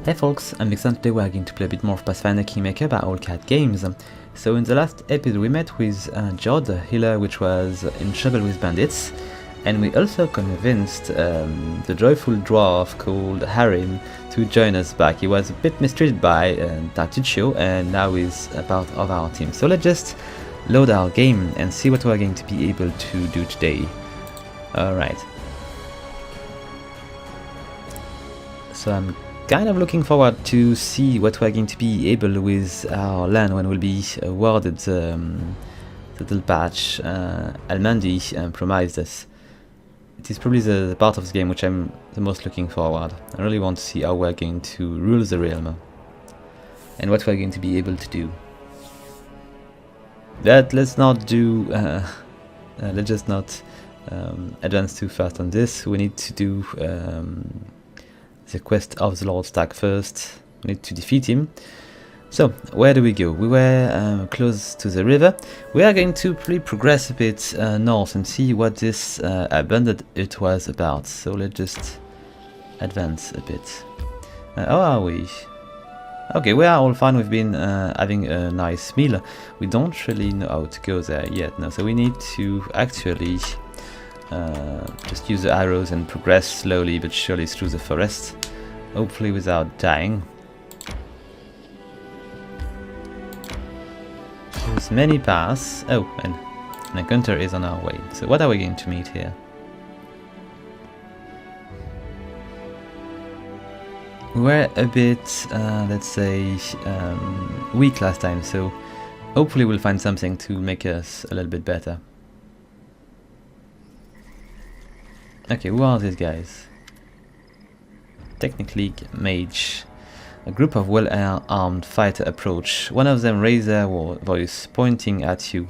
Hey folks, I'm Vixen. Today we're going to play a bit more of Pathfinder Kingmaker by All Cat Games. So in the last episode we met with Jod, the healer which was in trouble with bandits, and we also convinced the joyful dwarf called Harim to join us back. He was a bit mistreated by Tartuccio and now he's a part of our team. So let's just load our game and see what we're going to be able to do today. Alright. So I'm kind of looking forward to see what we're going to be able with our land when we'll be awarded the little patch Almandi promised us. It is probably the part of the game which I'm the most looking forward. I really want to see how we're going to rule the realm and what we're going to be able to do. But let's not do let's just not advance too fast on this. We need to do the quest of the Lord Stark first. We need to defeat him. So, where do we go? We were close to the river. We are going to progress a bit north and see what this abandoned hut was about. So let's just advance a bit. How are we? Okay, we are all fine. We've been having a nice meal. We don't really know how to go there yet. No, so we need to actually just use the arrows and progress slowly but surely through the forest, hopefully without dying. There's many paths. Oh, and an encounter is on our way. So what are we going to meet here? We were a bit, let's say, weak last time, so hopefully we'll find something to make us a little bit better. Okay, who are these guys? Technically mage. A group of well-armed fighters approach. One of them raises their voice, pointing at you.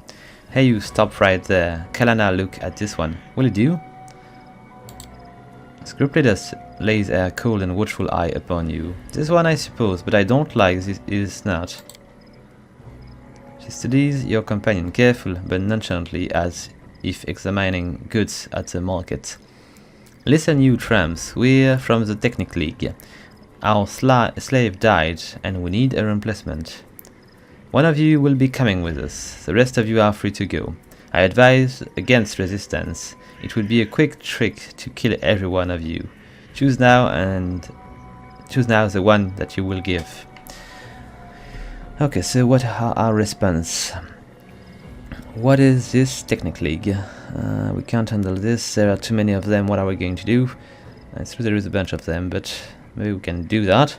Hey, you, stop right there. Kalana, look at this one. Will you do? The group leader lays a cold and watchful eye upon you. This one, I suppose, but I don't like this not. She studies your companion careful but nonchalantly, as if examining goods at the market. Listen, you tramps, we're from the Technic League. Our slave died, and we need a replacement. One of you will be coming with us. The rest of you are free to go. I advise against resistance. It would be a quick trick to kill every one of you. Choose now the one that you will give. Okay, so what are our response? What is this Technic League? We can't handle this. There are too many of them. What are we going to do? It's true there is a bunch of them, but maybe we can do that.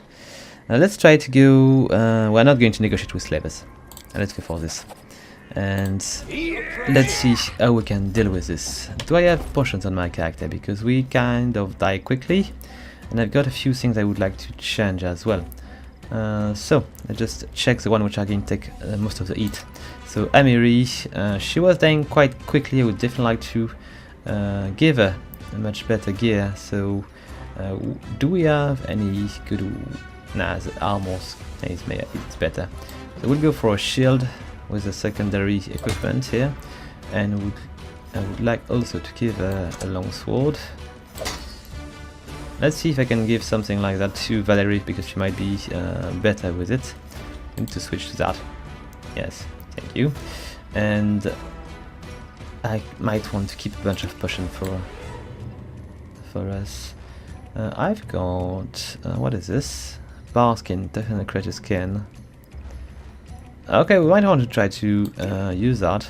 Let's try to go... we're not going to negotiate with slavers. Let's go for this. And let's see how we can deal with this. Do I have potions on my character? Because we kind of die quickly. And I've got a few things I would like to change as well. So, let's just check the one which are going to take most of the heat. So, Amiri, she was dying quite quickly. I would definitely like to give her a much better gear. So, do we have any good... Nah, the armor it's better. So, we'll go for a shield with a secondary equipment here. And I would like also to give her a long sword. Let's see if I can give something like that to Valerie, because she might be better with it. I need to switch to that. Yes, thank you. And I might want to keep a bunch of potion for us. I've got... what is this? Bar skin, definitely creative skin. Okay, we might want to try to use that.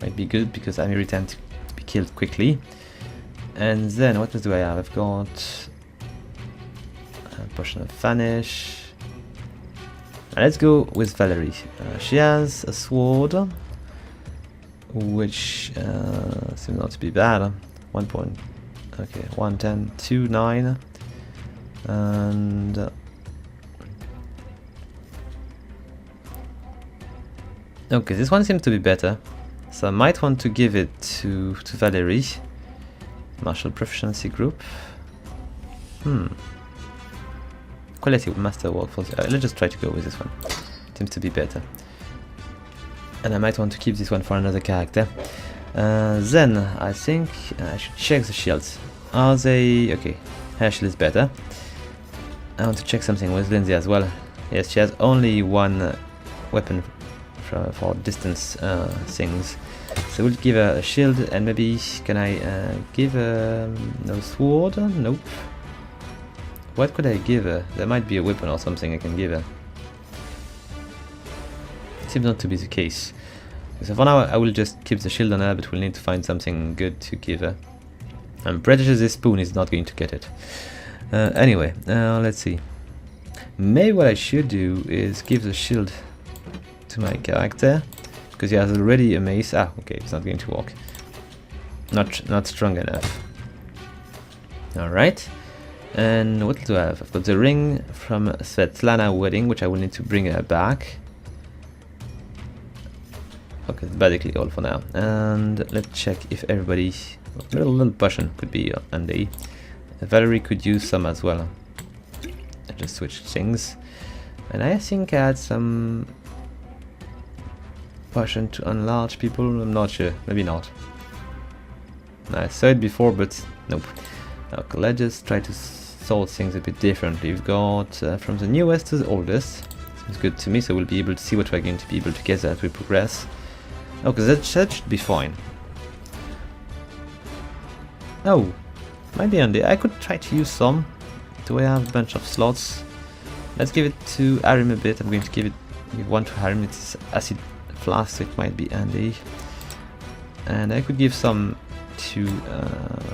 Might be good, because Amiri tend to be killed quickly. And then, what else do I have? I've got a potion of vanish. Let's go with Valerie. She has a sword, which seems not to be bad. 1 point. Okay, 110, 29, and okay, this one seems to be better. So I might want to give it to Valerie. Martial proficiency group. Quality masterwork for let's just try to go with this one. Seems to be better. And I might want to keep this one for another character. Then I think I should check the shields. Are they okay? Hair shield is better. I want to check something with Lindsay as well. Yes, she has only one weapon for distance things. So we'll give her a shield, and maybe can I give her no sword? Nope. What could I give her? There might be a weapon or something I can give her. Seems not to be the case. So for now I will just keep the shield on her, but we'll need to find something good to give her. I'm pretty sure this spoon is not going to get it. Anyway, let's see. Maybe what I should do is give the shield to my character, because he has already a mace. Ah, okay, it's not going to work. Not strong enough. Alright. And what do I have? I've got the ring from Svetlana wedding, which I will need to bring her back. Okay, that's basically all for now. And let's check if everybody... A little potion could be handy. Valerie could use some as well. I just switched things. And I think I had some potion to enlarge people. I'm not sure. Maybe not. I saw it before, but nope. Okay, let's just try to sort things a bit differently. We've got from the newest to the oldest. Seems good to me, so we'll be able to see what we're going to be able to get as we progress. Okay, that should be fine. Oh, might be handy. I could try to use some. Do I have a bunch of slots? Let's give it to Arim a bit. I'm going to give one to Arim. It's acid flask, so it might be handy. And I could give some to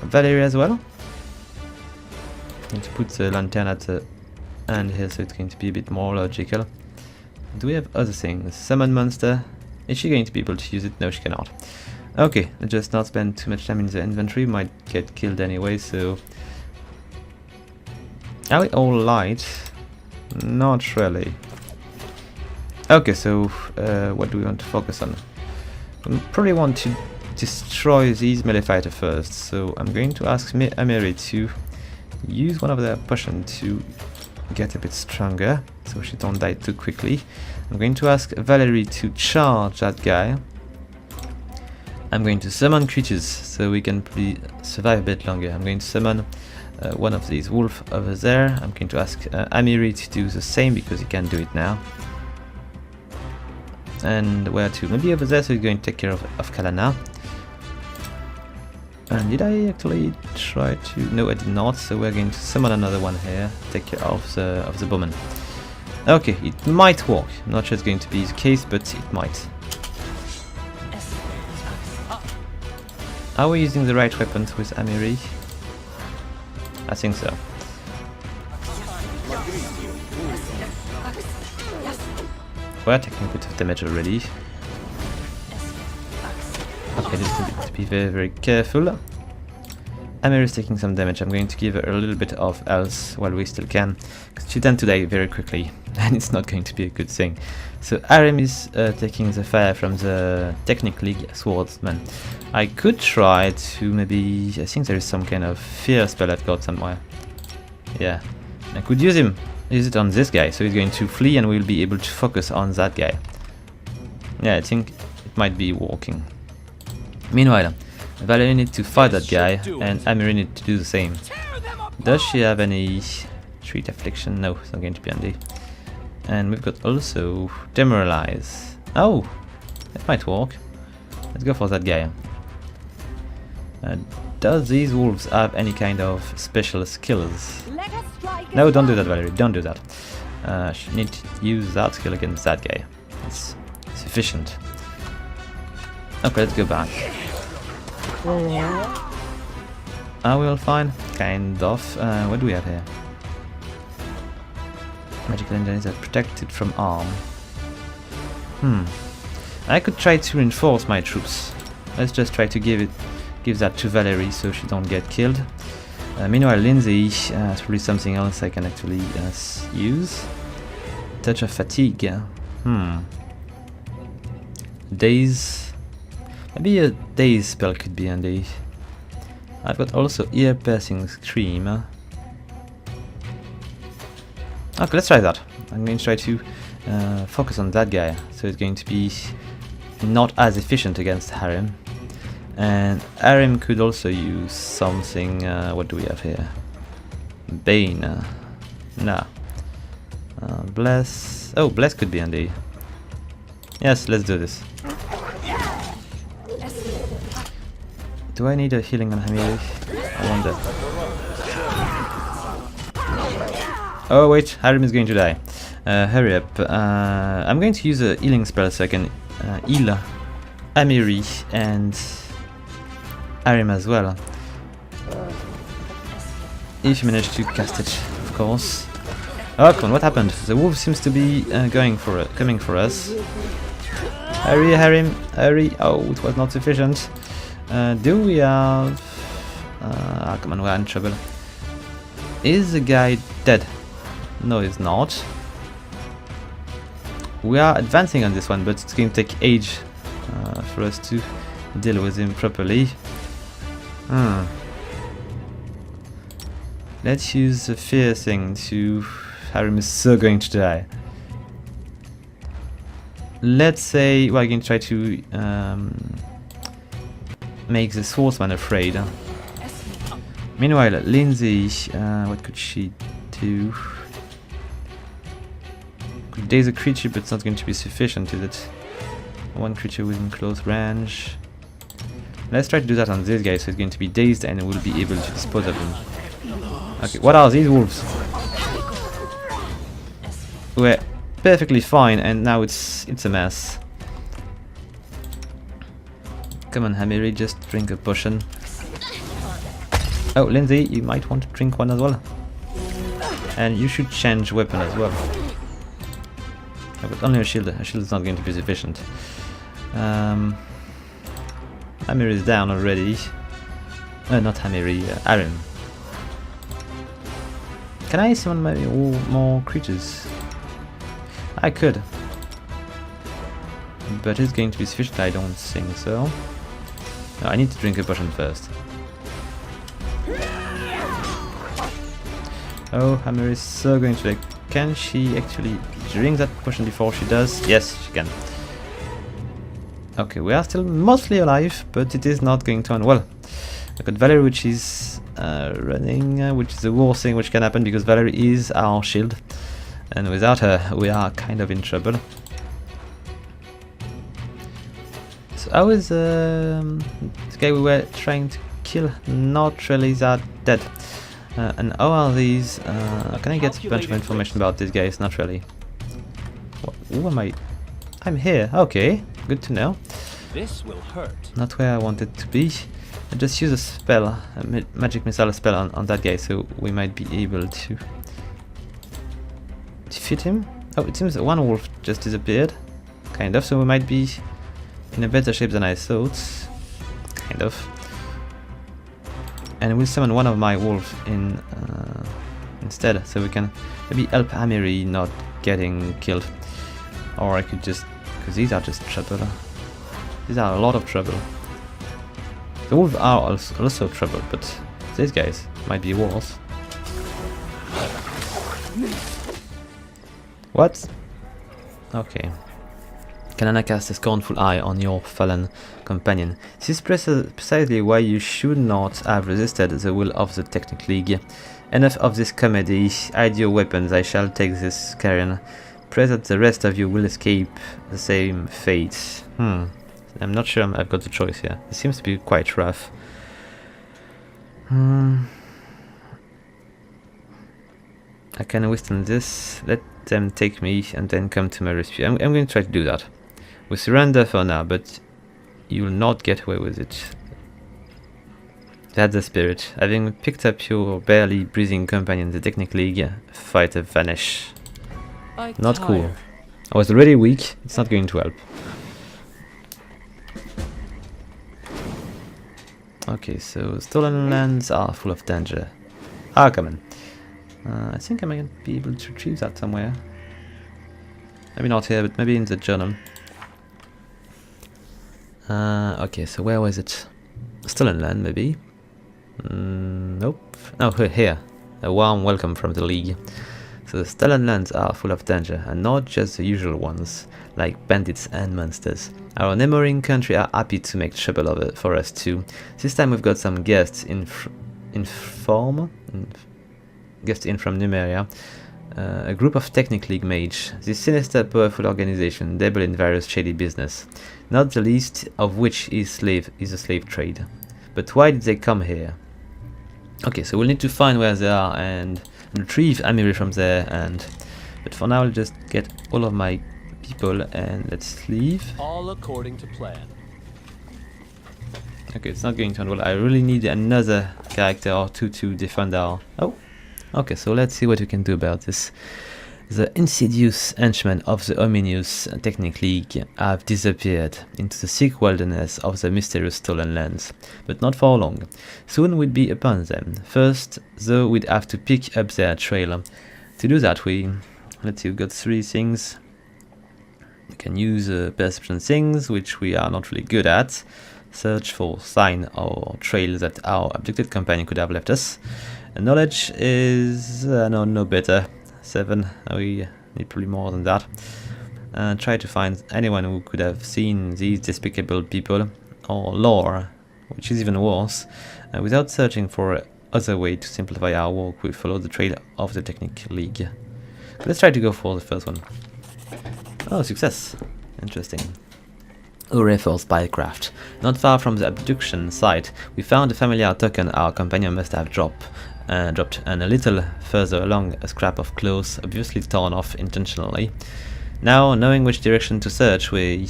Valerie as well. I'm going to put the lantern at the end here, so it's going to be a bit more logical. Do we have other things? Summon monster. Is she going to be able to use it? No, she cannot. Okay, let's just not spend too much time in the inventory. Might get killed anyway, so... Are we all light? Not really. Okay, so what do we want to focus on? We probably want to destroy these melee fighter first, so I'm going to ask Amiri to use one of their potions to get a bit stronger, so she don't die too quickly. I'm going to ask Valerie to charge that guy. I'm going to summon creatures so we can survive a bit longer. I'm going to summon one of these wolves over there. I'm going to ask Amiri to do the same because he can do it now. And where to? Maybe over there, so he's going to take care of Kalana. And did I actually try to? No, I did not. So we're going to summon another one here, take care of the bowman. Okay, it might work. I'm not sure it's going to be the case, but it might. Are we using the right weapons with Amiri? I think so. We're taking a bit of damage already. Okay, just need to be very, very careful. Amiri is taking some damage. I'm going to give her a little bit of health while we still can, because she tends to die very quickly, and it's not going to be a good thing. So Arim is taking the fire from the Technic League swordsman. I could try to maybe... I think there is some kind of fear spell I've got somewhere. Yeah, I could use it on this guy, so he's going to flee and we'll be able to focus on that guy. Yeah, I think it might be working. Meanwhile, Valerie needs to fight that guy, and Amiri needs to do the same. Does she have any treat affliction? No, it's not going to be handy. And we've got also demoralize. Oh, that might work. Let's go for that guy. Does these wolves have any kind of special skills? No, don't do that, Valerie. Don't do that. She needs to use that skill against that guy. It's sufficient. Okay, let's go back. Are we all fine? Kind of. What do we have here? Magical engines are protected from harm. I could try to reinforce my troops. Let's just try to give that to Valerie so she don't get killed. Meanwhile, Lindsay has probably something else I can actually use. Touch of fatigue. Daze. Maybe a daze spell could be handy. I've got also ear-piercing scream. Okay, let's try that. I'm going to try to focus on that guy, so it's going to be not as efficient against Arim. And Arim could also use something. What do we have here? Bane. Nah, Bless. Oh, Bless could be handy. Yes, let's do this. Do I need a healing on Hamiri? I wonder. Oh wait, Harim is going to die. Hurry up. I'm going to use a healing spell so I can heal Amiri and Harim as well. If you manage to cast it, of course. Oh, come on, what happened? The wolf seems to be coming for us. Hurry, Harim, hurry. Oh, it was not sufficient. Do we have... come on, we're in trouble. Is the guy dead? No, he's not. We are advancing on this one, but it's going to take age for us to deal with him properly. Let's use the fear thing to... Harim is so going to die. Let's say we're going to try to make the swordsman afraid. Meanwhile, Lindsay, what could she do? Could daze a creature, but it's not going to be sufficient, is it? One creature within close range. Let's try to do that on this guy, so he's going to be dazed and we'll be able to dispose of him. Okay, what are these wolves? We're perfectly fine, and now it's a mess. Come on, Hamiri, just drink a potion. Oh, Lindsay, you might want to drink one as well. And you should change weapon as well. Oh, but only a shield. A shield is not going to be sufficient. Hamiri is down already. Not Hamiri, Harim. Can I summon maybe more creatures? I could. But it's going to be sufficient, I don't think so. No, I need to drink a potion first. Oh, Hammer is so going to like... Can she actually drink that potion before she does? Yes, she can. Okay, we are still mostly alive, but it is not going to end well. I got Valerie, which is running, which is the worst thing which can happen because Valerie is our shield. And without her, we are kind of in trouble. So how is the guy we were trying to kill not really that dead? And how are these? Can I get a bunch of information about these guys? Not really. Who am I? I'm here. Okay, good to know. This will hurt. Not where I wanted to be. I just use a spell, a magic missile spell on that guy, so we might be able to defeat him. Oh, it seems one wolf just disappeared, kind of. So we might be in a better shape than I thought, kind of. And we'll summon one of my wolves in instead, so we can maybe help Amiri not getting killed. Or I could just, because these are just trouble. These are a lot of trouble. The wolves are also trouble, but these guys might be worse. What? Okay. Can I cast a scornful eye on your fallen companion? This is precisely why you should not have resisted the will of the Technic League. Enough of this comedy. Hide your weapons, I shall take this carrion. Pray that the rest of you will escape the same fate. I'm not sure I've got the choice here. It seems to be quite rough. I can withstand this. Let them take me and then come to my rescue. I'm going to try to do that. We surrender for now, but you will not get away with it. That's the spirit. Having picked up your barely breathing companion, the Technic League, fighter vanish. Not cool. I was already weak. It's not going to help. Okay, so stolen lands are full of danger. Arcanum. I think I might be able to retrieve that somewhere. Maybe not here, but maybe in the journal. Okay, so where was it? Stolen land, maybe? Nope. Oh, here. A warm welcome from the League. So the stolen lands are full of danger, and not just the usual ones, like bandits and monsters. Our neighboring country are happy to make trouble of it for us too. This time we've got some guests in from Numeria. A group of Technic League mage. This sinister, powerful organization dabble in various shady business, not the least of which is a slave trade. But why did they come here? Okay, so we'll need to find where they are and retrieve Amiri from there. But for now, I'll just get all of my people and let's leave. All according to plan. Okay, it's not going to end well. I really need another character or two to defend our... Oh! Okay, so let's see what we can do about this. The insidious henchmen of the ominous Technic League have disappeared into the thick wilderness of the mysterious stolen lands, but not for long. Soon we'd be upon them. First, though, we'd have to pick up their trail. To do that, let's see, we've got 3 things. We can use perception things, which we are not really good at. Search for sign or trail that our abducted companion could have left us. And knowledge is no better. 7. We need probably more than that. Try to find anyone who could have seen these despicable people, or lore, which is even worse. Without searching for other way to simplify our work, we follow the trail of the Technic League. Let's try to go for the first one. Oh, success! Interesting. Hooray for spycraft. Not far from the abduction site, we found a familiar token our companion must have dropped, and a little further along a scrap of cloth, obviously torn off intentionally. Now, knowing which direction to search, where do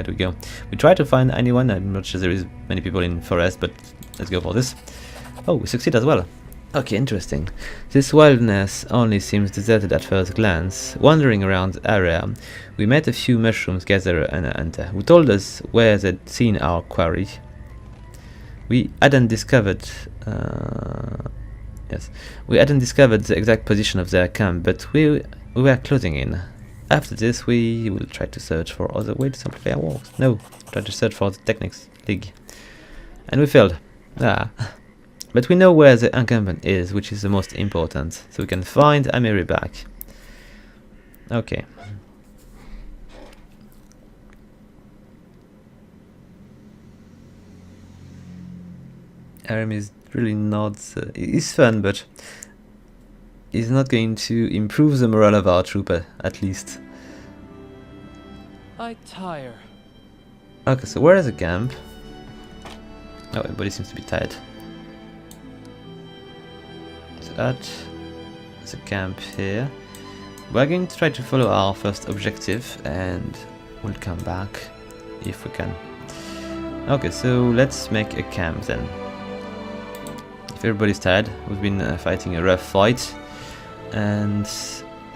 we go? We try to find anyone. I'm not sure there is many people in forest, but let's go for this. Oh, we succeed as well. Okay, interesting. This wilderness only seems deserted at first glance. Wandering around the area, we met a few mushrooms gatherer and a hunter, who told us where they'd seen our quarry. We hadn't discovered the exact position of their camp, but we were closing in. After this, we will try to search for other ways to simplify our walks. No, try to search for the Technic League. And we failed. But we know where the encampment is, which is the most important, so we can find Amiri back. Okay. Aram is really not... he's fun, but he's not going to improve the morale of our trooper, at least. I tire. Okay, so where is the camp? Oh, everybody seems to be tired. So that's a camp here. We're going to try to follow our first objective and we'll come back if we can. Okay, so let's make a camp then. If everybody's tired, we've been fighting a rough fight, and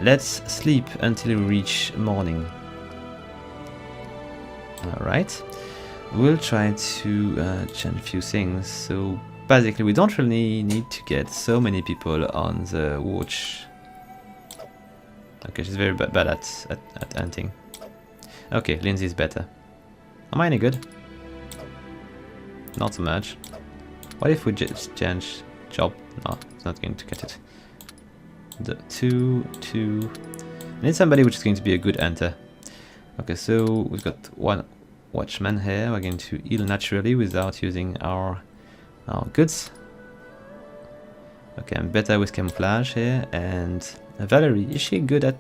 let's sleep until we reach morning. Alright, we'll try to change a few things. So basically we don't really need to get so many people on the watch. Okay, she's very bad at hunting. Okay, Lindsay's better. Am I any good? Not so much. What if we just change job? No, it's not going to get it. The two. I need somebody which is going to be a good hunter. Okay, so we've got one watchman here. We're going to heal naturally without using our goods. Okay, I'm better with camouflage here. And Valerie, is she good at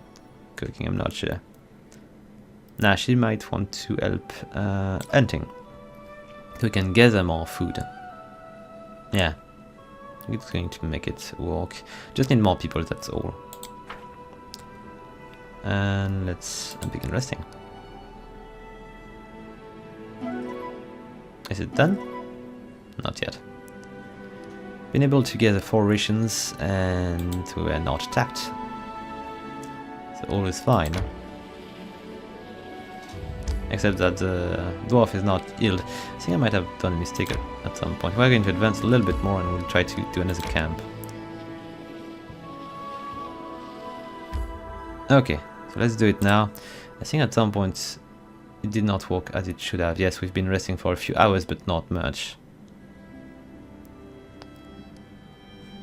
cooking? I'm not sure. Nah, she might want to help hunting. So we can gather more food. Yeah, it's going to make it work. Just need more people, that's all. And let's begin resting. Is it done? Not yet. Been able to gather 4 rations and we were not attacked. So all is fine. Except that the dwarf is not healed. I think I might have done a mistake at some point. We're going to advance a little bit more and we'll try to do another camp. Okay, so let's do it now. I think at some point it did not work as it should have. Yes, we've been resting for a few hours, but not much.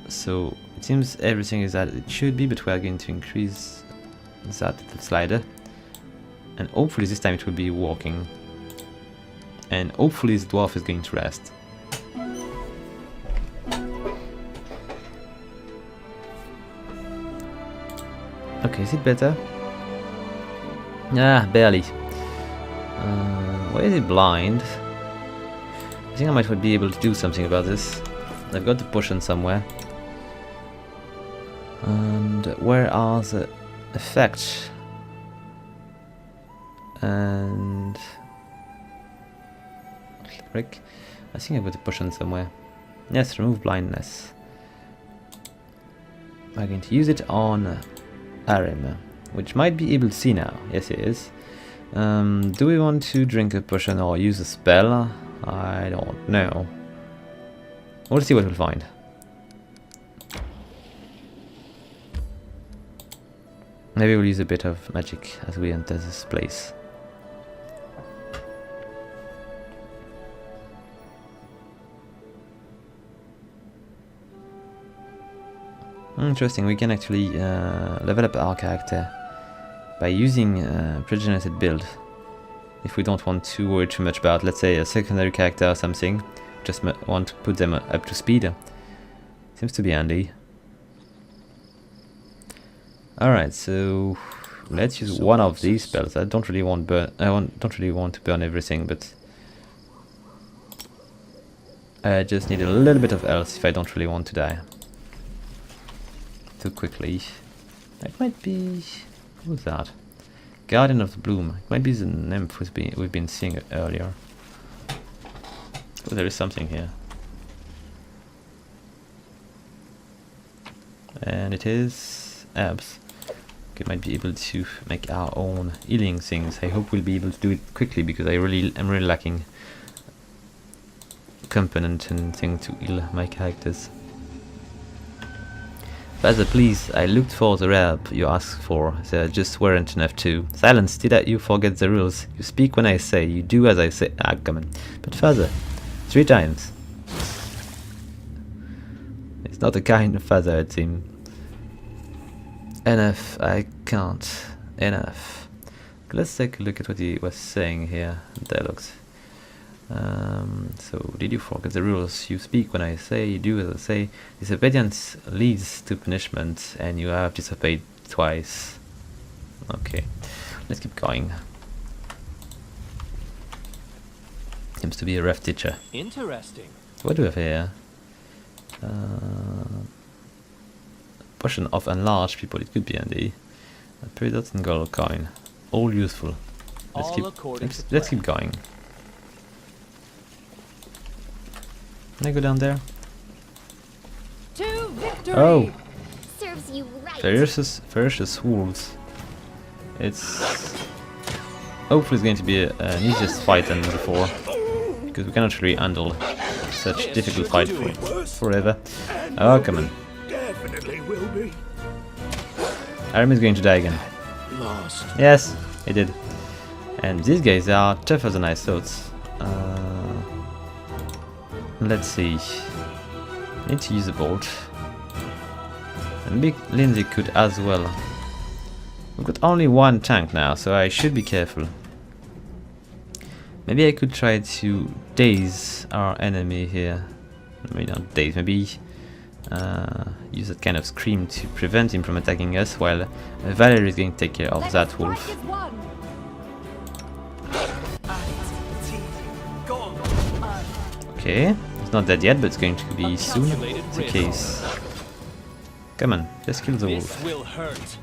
So it seems everything is as it should be, but we are going to increase that slider. And hopefully this time it will be working. And hopefully this dwarf is going to rest. Okay, is it better? Ah, barely. Why is it blind? I think I might be able to do something about this. I've got the potion somewhere. And where are the effects? And cleric. I think I've got the potion somewhere. Yes, remove blindness. I'm going to use it on Arim, which might be able to see now. Yes, it is. Do we want to drink a potion or use a spell? I don't know. We'll see what we'll find. Maybe we'll use a bit of magic as we enter this place. Interesting, we can actually level up our character by using a pre-generated build. If we don't want to worry too much about, let's say, a secondary character or something, just want to put them up to speed. Seems to be handy. Alright, so let's use one of these spells. I don't really want don't really want to burn everything, but I just need a little bit of health if I don't really want to die too quickly. That might be... who's that? Guardian of the Bloom. It might be the nymph we've been seeing earlier. Oh, there is something here. And it is herbs. We might be able to make our own healing things. I hope we'll be able to do it quickly because I'm really lacking component and thing to heal my characters. Father, please, I looked for the herb you asked for. There just weren't enough to. Silence, did you forget the rules? You speak when I say, you do as I say. Ah, come on. But father, 3 times. It's not a kind of father, it seems. Enough, I can't. Enough. Let's take a look at what he was saying here. Dialogues. So, did you forget the rules? You speak when I say, you do as I say. Disobedience leads to punishment, and you have disobeyed twice. Okay, let's keep going. Seems to be a rough teacher. Interesting. What do we have here? Potion of enlarged people, it could be handy. A peridot and gold coin. All useful. Let's keep going. Can I go down there? To victory. Oh! Serves you right. Ferocious wolves. It's... hopefully it's going to be an easier fight than before. Because we cannot really handle such difficult fight forever. Oh, come on. Definitely will be. Arim is going to die again. Lost. Yes, he did. And these guys are tougher than I thought. Let's see. Need to use a bolt. And Big Lindsay could as well. We've got only 1 tank now, so I should be careful. Maybe I could try to daze our enemy here. Maybe not daze, maybe use that kind of scream to prevent him from attacking us, while Valerie is going to take care of that wolf. Okay, it's not dead yet, but it's going to be soon. It's the case. Come on, just kill the wolf. Will hurt.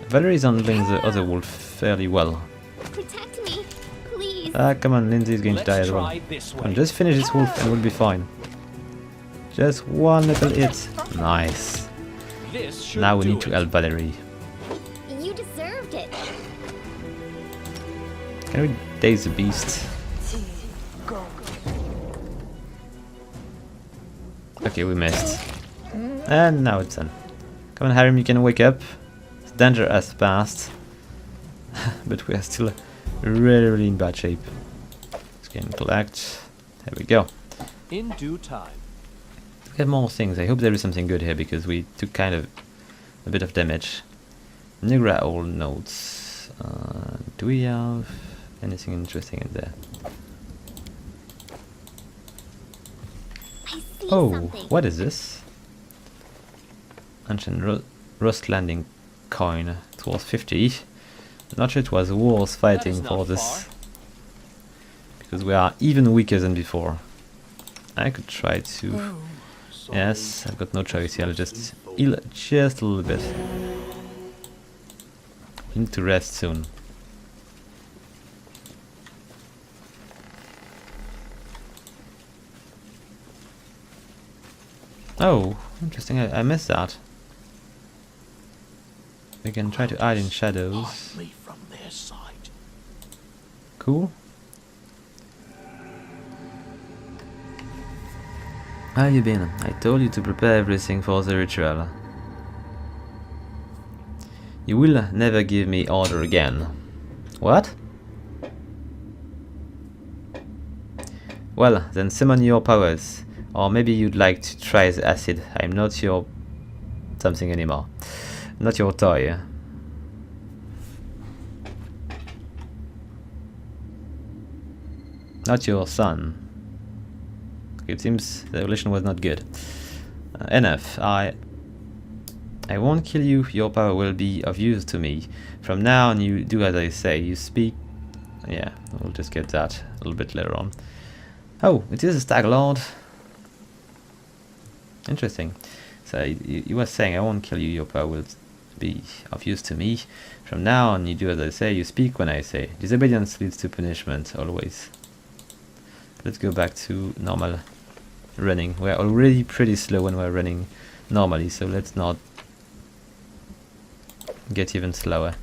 Valerie is handling the other wolf fairly well. Protect me, please. Ah, come on, Lindsay is going to die as well. Come on, just finish this wolf and we'll be fine. Just one little hit. Nice. Now we need to help Valerie. You deserved it. Can we daze the beast? Okay, we missed. And now it's done. Come on, Harim, you can wake up. The danger has passed. But we are still really in bad shape. Let's get and collect. There we go. In due time. We have more things. I hope there is something good here because we took kind of a bit of damage. Nigra old notes. Do we have anything interesting in there? I see Oh, something. what is this? Ancient Rust Landing coin. It was 50. Not sure it was worth fighting That for is not this. far. Because we are even weaker than before. I could try to... Oh, sorry. Yes, I've got no choice here. I'll just heal just a little bit. Need to rest soon. Oh, interesting. I missed that. We can try to hide in shadows. Hide me from their sight. Cool. How have you been? I told you to prepare everything for the ritual. You will never give me order again. What? Well, then summon your powers. Or maybe you'd like to try the acid. I'm not your... something anymore. Not your toy. Not your son. It seems the relation was not good. Enough. I won't kill you. Your power will be of use to me. From now on, you do as I say. You speak... Yeah, we'll just get that a little bit later on. Oh, it is a stag lord. Interesting. So you were saying, I won't kill you. Your power will be of use to me. From now on, you do as I say. You speak when I say. Disobedience leads to punishment, always. Let's go back to normal running. We're already pretty slow when we're running normally, so let's not get even slower.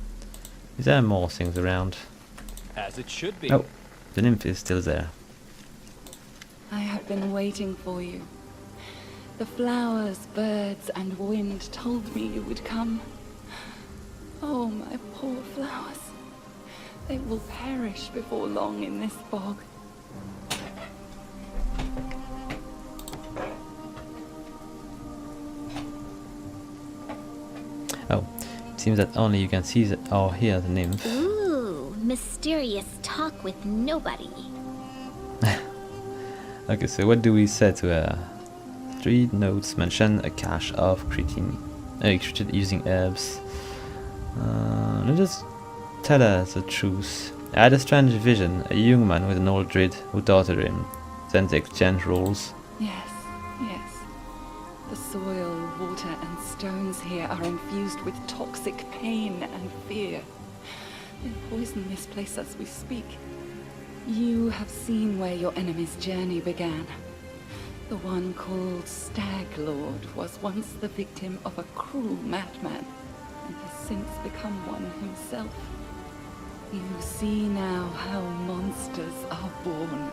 Is there more things around? As it should be. Oh, the nymph is still there. I have been waiting for you. The flowers, birds, and wind told me you would come. Oh, my poor flowers. They will perish before long in this bog. Oh, it seems that only you can see or hear the nymph. Ooh, mysterious talk with nobody. Okay, so what do we say to her? 3 notes mention a cache of creating using herbs. Let's just tell her the truth. I had a strange vision, a young man with an old druid who daughter him. Then they exchange roles. Yes, yes. The soil, water, and stones here are infused with toxic pain and fear. They poison this place as we speak. You have seen where your enemy's journey began. The one called Stag Lord was once the victim of a cruel madman, and has since become one himself. You see now how monsters are born.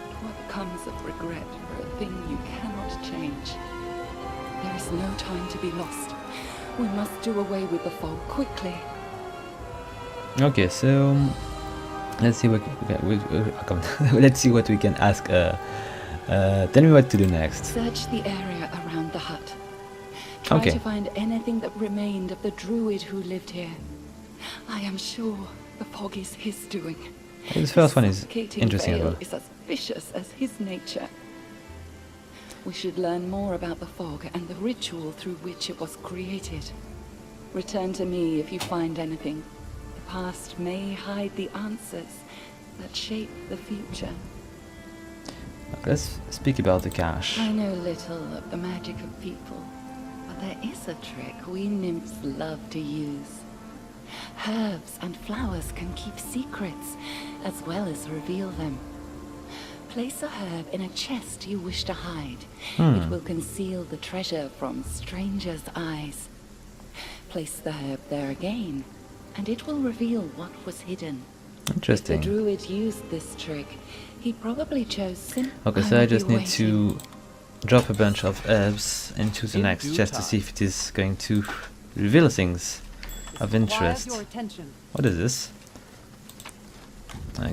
But what comes of regret for a thing you cannot change? There is no time to be lost. We must do away with the fog quickly. Okay, so let's see what let's see what we can ask. Tell me what to do next. Search the area around the hut. Try Okay. to find anything that remained of the druid who lived here. I am sure the fog is his doing. This first one is Suffocating interesting as veil well. is as vicious as his nature. We should learn more about the fog and the ritual through which it was created. Return to me if you find anything. The past may hide the answers that shape the future. Let's speak about the cache. I know little of the magic of people, but there is a trick we nymphs love to use. Herbs and flowers can keep secrets, as well as reveal them. Place a herb in a chest you wish to hide. It will conceal the treasure from strangers' eyes. Place the herb there again, and it will reveal what was hidden. If the Interesting. druid used this trick, he probably chose simple. Okay, so I just need to drop a bunch of herbs into the In next due chest to time. see if it is going to reveal things of interest. Your attention. What is this?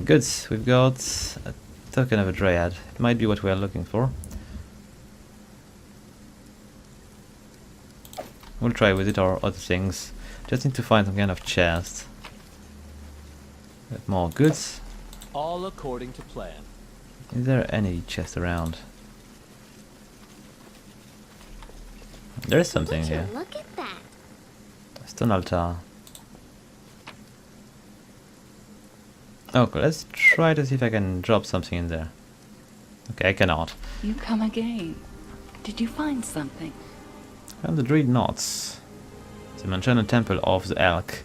Good, we've got a token of a dryad. It might be what we are looking for. We'll try with it or other things. Just need to find some kind of chest. Get more goods. All according to plan. Is there any chest around? There is something Would you here. look at that? Stone altar. Okay, let's try to see if I can drop something in there. Okay, I cannot. You come again. Did you find something? From the Druid Knots. The Manchana Temple of the Elk.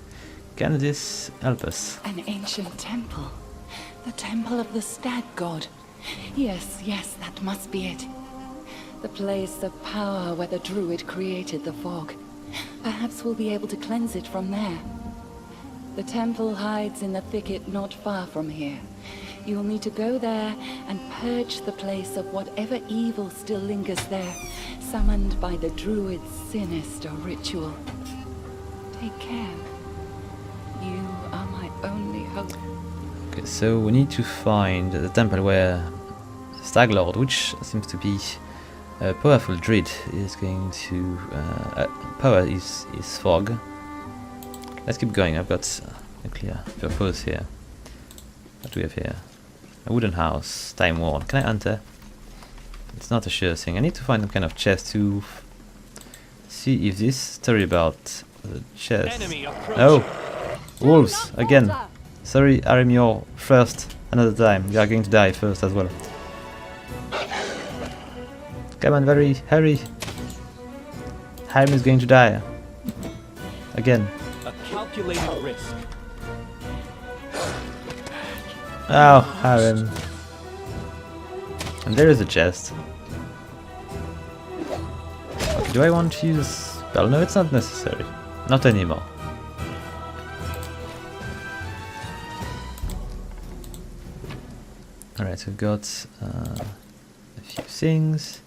Can this help us? An ancient temple. The temple of the stag god. Yes, yes, that must be it. The place of power where the druid created the fog. Perhaps we'll be able to cleanse it from there. The temple hides in the thicket not far from here. You'll need to go there and purge the place of whatever evil still lingers there, summoned by the druid's sinister ritual. Take care. You are my only hope. Okay, so we need to find the temple where Staglord, which seems to be a powerful druid, is going to power is fog. Let's keep going. I've got a clear purpose here. What do we have here? A wooden house, time worn. Can I enter? It's not a sure thing. I need to find some kind of chest to see if this story about the chest. Oh, wolves again. Sorry, Arim, you're first. Another time. You are going to die first as well. Come on, hurry. Arim is going to die. Again. A calculated risk. Oh, Arim. And there is a chest. Okay, do I want to use spell? No, it's not necessary. Not anymore. Alright, so we've got a few things.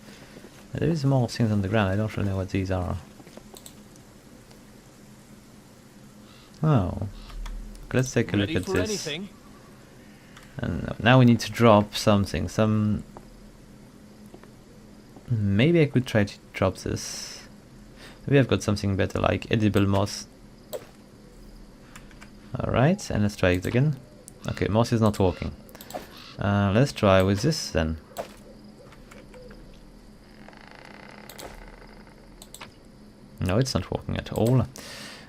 There is more things on the ground. I don't really know what these are. Oh. Okay, let's take a look at this. Anything? And now we need to drop something. Maybe I could try to drop this. Maybe I've got something better, like edible moss. Alright, and let's try it again. Okay, moss is not working. Let's try with this then. No, it's not working at all.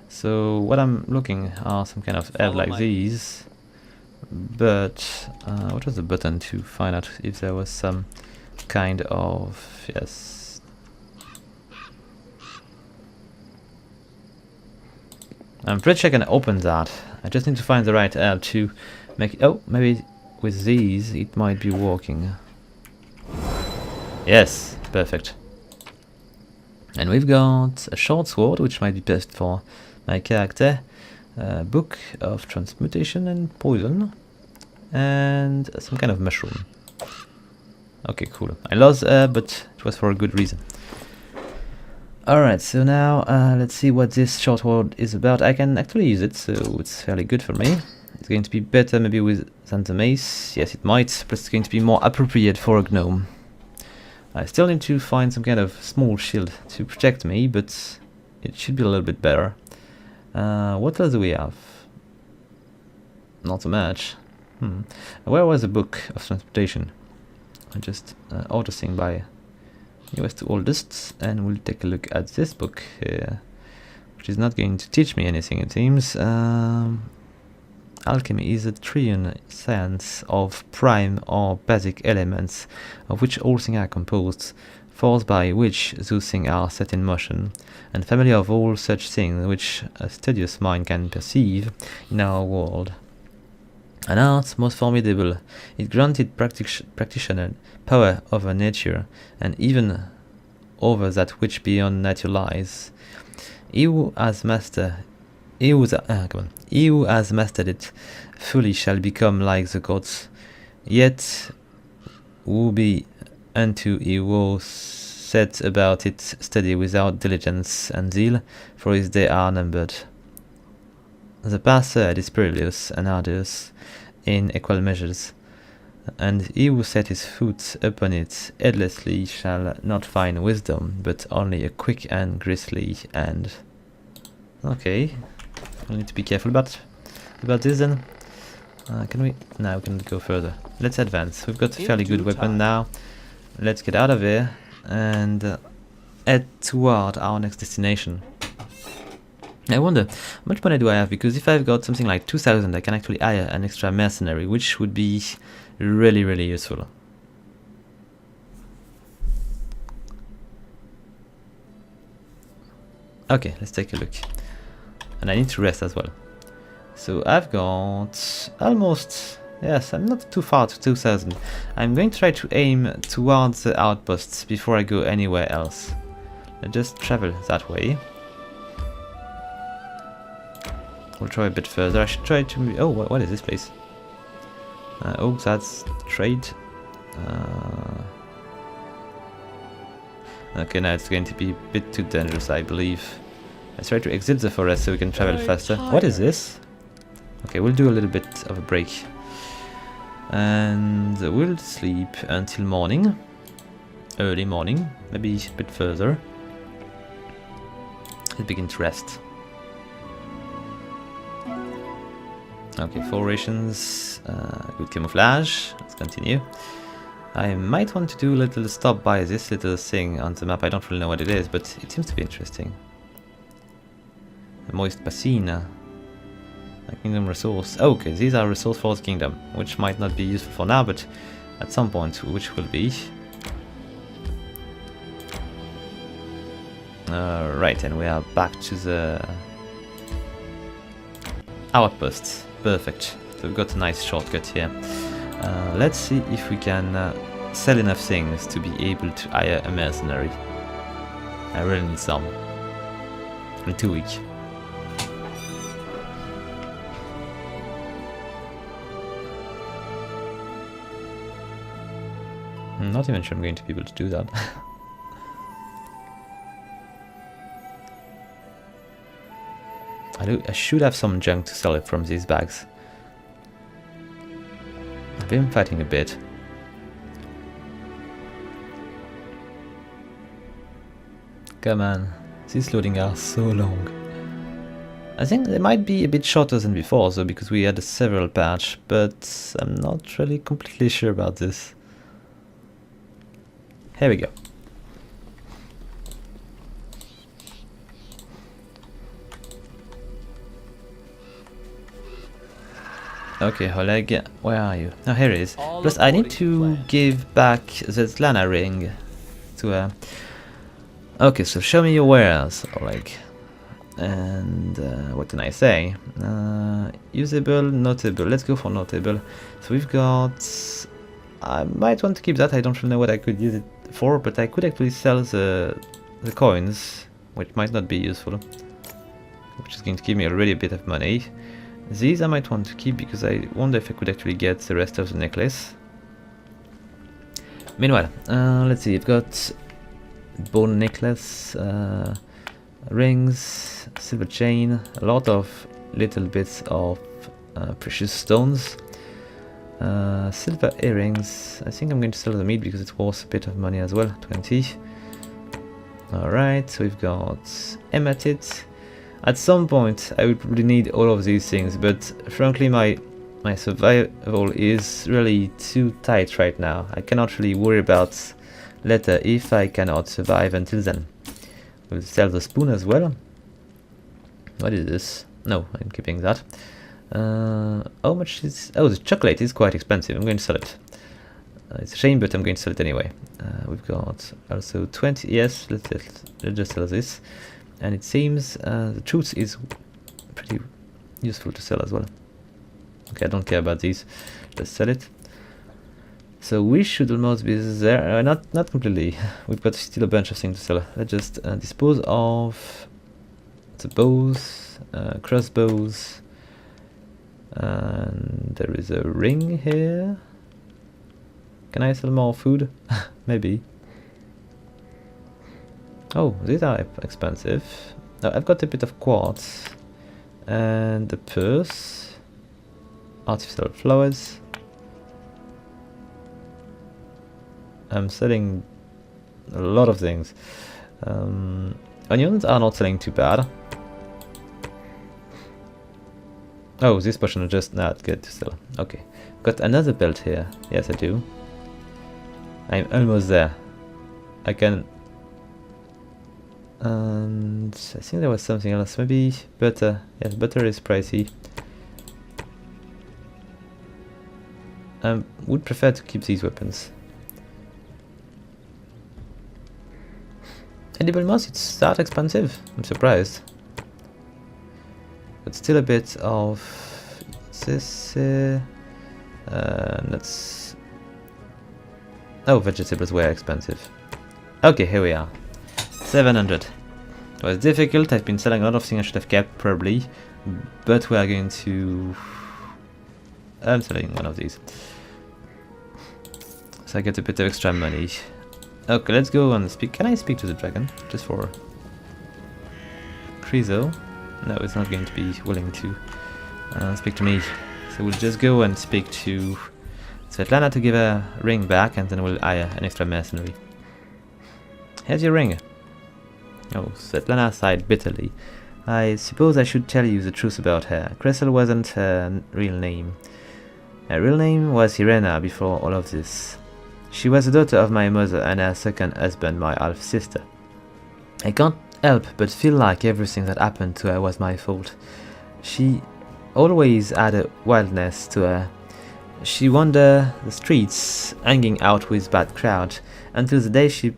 So what I'm looking are some kind of herb like these. But what was the button to find out if there was some kind of... yes. I'm pretty sure I can open that. I just need to find the right herb to make it... oh, maybe with these it might be working. Yes, perfect. And we've got a short sword, which might be best for my character. Book of transmutation and poison. And some kind of mushroom. Okay, cool. I lost but it was for a good reason. Alright, so now let's see what this short sword is about. I can actually use it, so it's fairly good for me. It's going to be better maybe than the mace. Yes, it might, but it's going to be more appropriate for a gnome. I still need to find some kind of small shield to protect me, but it should be a little bit better. What else do we have? Not so much. Where was the book of transportation? I just auto-sing by newest to oldest, and we'll take a look at this book here, which is not going to teach me anything, it seems. Alchemy is a triune science of prime or basic elements, of which all things are composed, force by which those things are set in motion, and family of all such things which a studious mind can perceive in our world. An art most formidable, it granted practitioner power over nature, and even over that which beyond nature lies. He who has mastered it fully shall become like the gods. Yet woe be unto he who set about it study without diligence and zeal, for his days are numbered. The path ahead is perilous and arduous in equal measures, and he who set his foot upon it heedlessly shall not find wisdom, but only a quick and grisly end. Okay, we need to be careful about this then. Can we? No, we can go further. Let's advance. We've got a fairly good weapon now. Let's get out of here and head toward our next destination. I wonder, how much money do I have? Because if I've got something like 2,000, I can actually hire an extra mercenary, which would be really, really useful. Okay, let's take a look. And I need to rest as well. So I've got almost... Yes, I'm not too far to 2,000. I'm going to try to aim towards the outposts before I go anywhere else. Let's just travel that way. We'll try a bit further. I should try to... Oh, what is this place? Oh, that's trade. Okay, now it's going to be a bit too dangerous, I believe. Let's try to exit the forest so we can travel faster. What is this? Okay, we'll do a little bit of a break. And we'll sleep until morning. Early morning, maybe a bit further. Let's begin to rest. Okay, 4 rations, good camouflage. Let's continue. I might want to do a little stop by this little thing on the map. I don't really know what it is, but it seems to be interesting. The moist Bassina. A kingdom resource. Oh, okay, these are resource for the kingdom, which might not be useful for now, but at some point, which will be. Right, and we are back to the outpost. Perfect. So we've got a nice shortcut here. Let's see if we can sell enough things to be able to hire a mercenary. I really need some. I'm too weak. I'm not even sure I'm going to be able to do that. I should have some junk to sell it from these bags. I've been fighting a bit. Come on, these loading are so long. I think they might be a bit shorter than before though, because we had a several patch, but I'm not really completely sure about this. Here we go. Okay, Oleg, where are you? Oh, here he is. Plus, I need to give back the Lana ring to her. Okay, so show me your wares, Oleg. And what can I say? Usable, notable. Let's go for notable. So we've got... I might want to keep that. I don't really know what I could use it for, but I could actually sell the coins, which might not be useful. Which is going to give me already a bit of money. These I might want to keep because I wonder if I could actually get the rest of the necklace. Meanwhile, let's see, I've got bone necklace, rings, silver chain, a lot of little bits of precious stones, silver earrings. I think I'm going to sell the meat because it's worth a bit of money as well, 20. Alright, so we've got hematite. At some point I would really need all of these things, but frankly my survival is really too tight right now. I cannot really worry about later if I cannot survive until then. We'll sell the spoon as well. What is this? No, I'm keeping that. How much is... Oh, the chocolate is quite expensive. I'm going to sell it. It's a shame, but I'm going to sell it anyway. We've got also 20... Yes, let's just sell this. And it seems the truth is pretty useful to sell as well. Okay, I don't care about these. Let's sell it. So we should almost be there. Not completely. We've got still a bunch of things to sell. Let's just dispose of the bows, crossbows. And there is a ring here. Can I sell more food? Maybe. Oh, these are expensive. Now I've got a bit of quartz and a purse, artificial flowers. I'm selling a lot of things. Onions are not selling too bad. Oh, this potion is just not good to sell. Okay, got another belt here. Yes, I do. I'm almost there. I can And I think there was something else. Maybe butter. Yes, butter is pricey. I would prefer to keep these weapons. Edible moss, it's that expensive. I'm surprised. But still a bit of this. Let's. Oh, vegetables were expensive. Okay, here we are. 700. It was difficult. I've been selling a lot of things I should have kept, probably. But we are going to. I'm selling one of these. So I get a bit of extra money. Okay, let's go and speak. Can I speak to the dragon? Just for Krizo? No, it's not going to be willing to speak to me. So we'll just go and speak to Svetlana to give a ring back, and then we'll hire an extra mercenary. Here's your ring. Oh, Svetlana sighed bitterly. I suppose I should tell you the truth about her. Crystal wasn't her real name. Her real name was Irena before all of this. She was the daughter of my mother and her second husband, my half-sister. I can't help but feel like everything that happened to her was my fault. She always had a wildness to her. She wandered the streets, hanging out with bad crowds, until the day she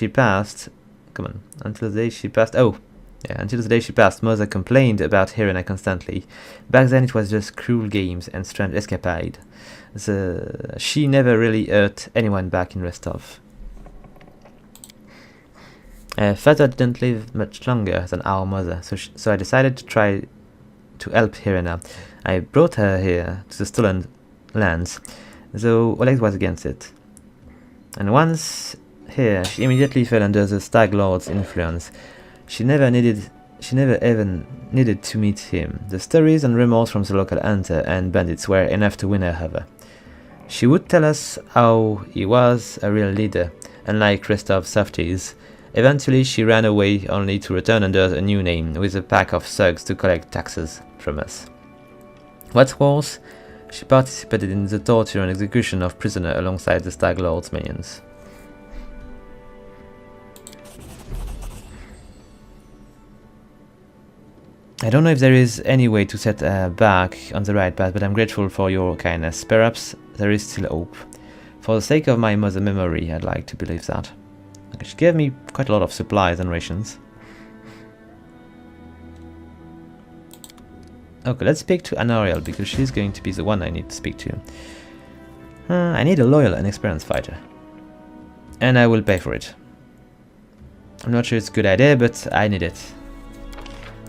passed. Come on, until the day she passed. Oh, yeah, until the day she passed, Mother complained about Helena constantly. Back then it was just cruel games and strange escapade. She never really hurt anyone back in Rostov. Father didn't live much longer than our mother, so I decided to try to help Helena. I brought her here to the stolen lands, though Oleg was against it. And once here, she immediately fell under the Stag Lord's influence. She never even needed to meet him. The stories and rumors from the local hunter and bandits were enough to win her over. She would tell us how he was a real leader, unlike Rostov's softies. Eventually she ran away, only to return under a new name, with a pack of thugs to collect taxes from us. What's worse, she participated in the torture and execution of prisoners alongside the Stag Lord's minions. I don't know if there is any way to set her back on the right path, but I'm grateful for your kindness. Perhaps there is still hope. For the sake of my mother's memory, I'd like to believe that. Okay, she gave me quite a lot of supplies and rations. Okay, let's speak to Anariel, because she's going to be the one I need to speak to. I need a loyal and experienced fighter. And I will pay for it. I'm not sure it's a good idea, but I need it.